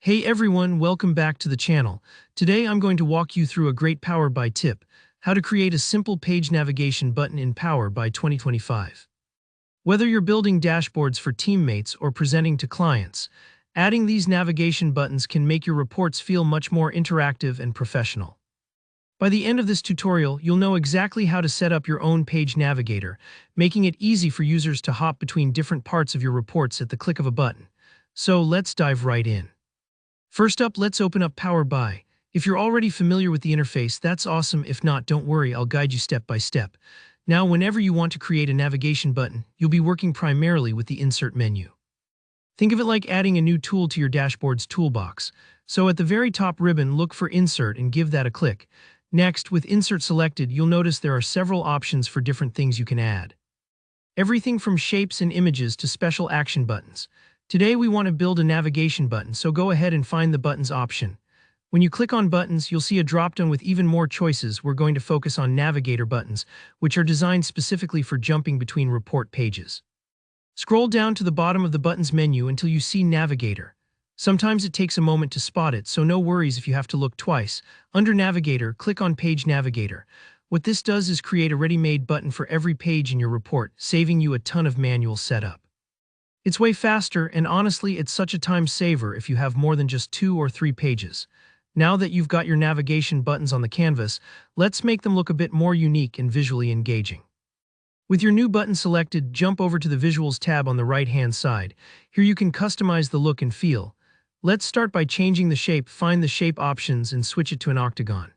Hey everyone, welcome back to the channel. Today I'm going to walk you through a great Power BI tip, how to create a simple page navigation button in Power BI 2025. Whether you're building dashboards for teammates or presenting to clients, adding these navigation buttons can make your reports feel much more interactive and professional. By the end of this tutorial, you'll know exactly how to set up your own page navigator, making it easy for users to hop between different parts of your reports at the click of a button. So let's dive right in. First up, let's open up Power BI. If you're already familiar with the interface, that's awesome. If not, don't worry, I'll guide you step by step. Now, whenever you want to create a navigation button, you'll be working primarily with the Insert menu. Think of it like adding a new tool to your dashboard's toolbox. So at the very top ribbon, look for Insert and give that a click. Next, with Insert selected, you'll notice there are several options for different things you can add. Everything from shapes and images to special action buttons. Today we want to build a navigation button, so go ahead and find the Buttons option. When you click on Buttons, you'll see a drop-down with even more choices. We're going to focus on Navigator buttons, which are designed specifically for jumping between report pages. Scroll down to the bottom of the Buttons menu until you see Navigator. Sometimes it takes a moment to spot it, so no worries if you have to look twice. Under Navigator, click on Page Navigator. What this does is create a ready-made button for every page in your report, saving you a ton of manual setup. It's way faster, and honestly, it's such a time saver if you have more than just 2 or 3 pages. Now that you've got your navigation buttons on the canvas, let's make them look a bit more unique and visually engaging. With your new button selected, jump over to the Visuals tab on the right-hand side. Here you can customize the look and feel. Let's start by changing the shape. Find the shape options and switch it to an octagon.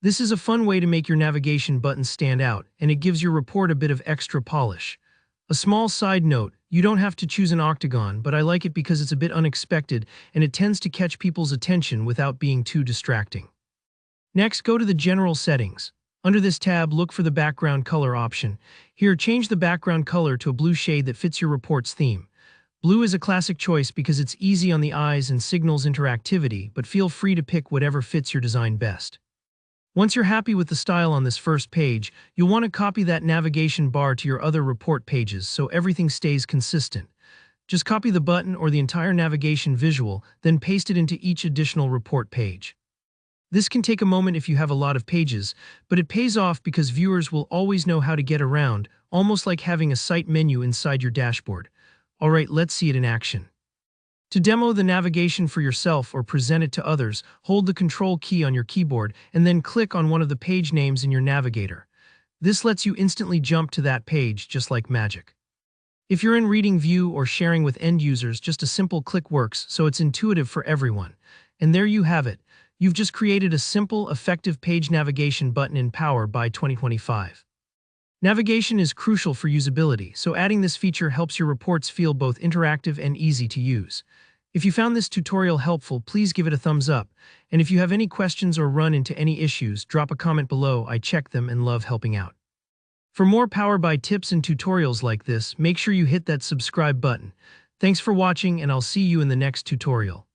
This is a fun way to make your navigation buttons stand out, and it gives your report a bit of extra polish. A small side note, you don't have to choose an octagon, but I like it because it's a bit unexpected and it tends to catch people's attention without being too distracting. Next, go to the General Settings. Under this tab, look for the Background Color option. Here, change the background color to a blue shade that fits your report's theme. Blue is a classic choice because it's easy on the eyes and signals interactivity, but feel free to pick whatever fits your design best. Once you're happy with the style on this first page, you'll want to copy that navigation bar to your other report pages so everything stays consistent. Just copy the button or the entire navigation visual, then paste it into each additional report page. This can take a moment if you have a lot of pages, but it pays off because viewers will always know how to get around, almost like having a site menu inside your dashboard. Alright, let's see it in action. To demo the navigation for yourself or present it to others, hold the Control key on your keyboard and then click on one of the page names in your navigator. This lets you instantly jump to that page just like magic. If you're in reading view or sharing with end users, just a simple click works, so it's intuitive for everyone. And there you have it. You've just created a simple, effective page navigation button in Power BI 2025. Navigation is crucial for usability, so adding this feature helps your reports feel both interactive and easy to use. If you found this tutorial helpful, please give it a thumbs up. And if you have any questions or run into any issues, drop a comment below. I check them and love helping out. For more Power BI tips and tutorials like this, make sure you hit that subscribe button. Thanks for watching, and I'll see you in the next tutorial.